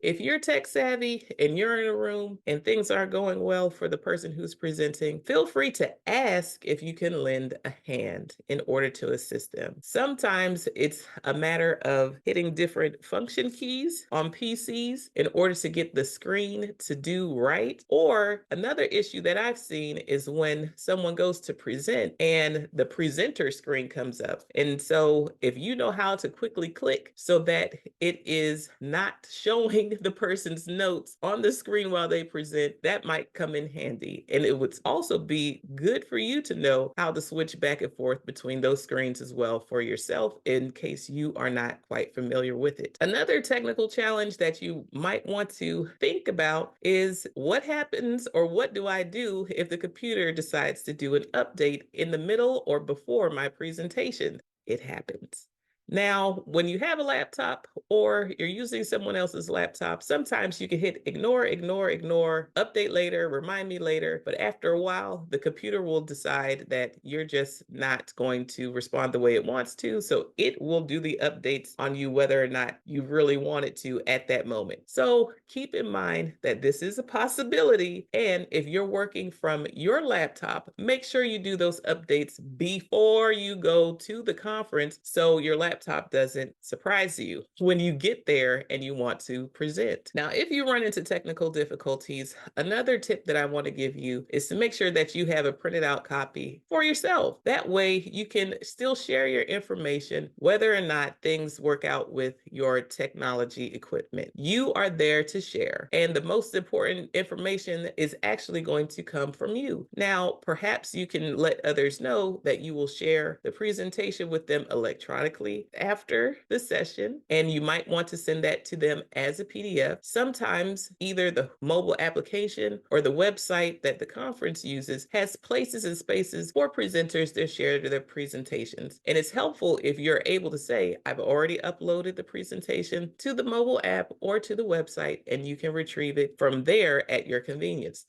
If you're tech savvy and you're in a room and things aren't going well for the person who's presenting, feel free to ask if you can lend a hand in order to assist them. Sometimes it's a matter of hitting different function keys on PCs in order to get the screen to do right. Or another issue that I've seen is when someone goes to present and the presenter screen comes up. And so if you know how to quickly click so that it is not showing the person's notes on the screen while they present, that might come in handy. And it would also be good for you to know how to switch back and forth between those screens as well for yourself in case you are not quite familiar with it. Another technical challenge that you might want to think about is what happens or what do I do if the computer decides to do an update in the middle or before my presentation? It happens. Now, when you have a laptop or you're using someone else's laptop, sometimes you can hit ignore, ignore, ignore, update later, remind me later. But after a while, the computer will decide that you're just not going to respond the way it wants to. So it will do the updates on you whether or not you really want it to at that moment. So keep in mind that this is a possibility. And if you're working from your laptop, make sure you do those updates before you go to the conference so your laptop doesn't surprise you when you get there and you want to present. Now, if you run into technical difficulties, another tip that I want to give you is to make sure that you have a printed out copy for yourself. That way you can still share your information whether or not things work out with your technology equipment. You are there to share, and the most important information is actually going to come from you. Now, perhaps you can let others know that you will share the presentation with them electronically after the session, and you might want to send that to them as a PDF. Sometimes either the mobile application or the website that the conference uses has places and spaces for presenters to share their presentations. And it's helpful if you're able to say, I've already uploaded the presentation to the mobile app or to the website, and you can retrieve it from there at your convenience.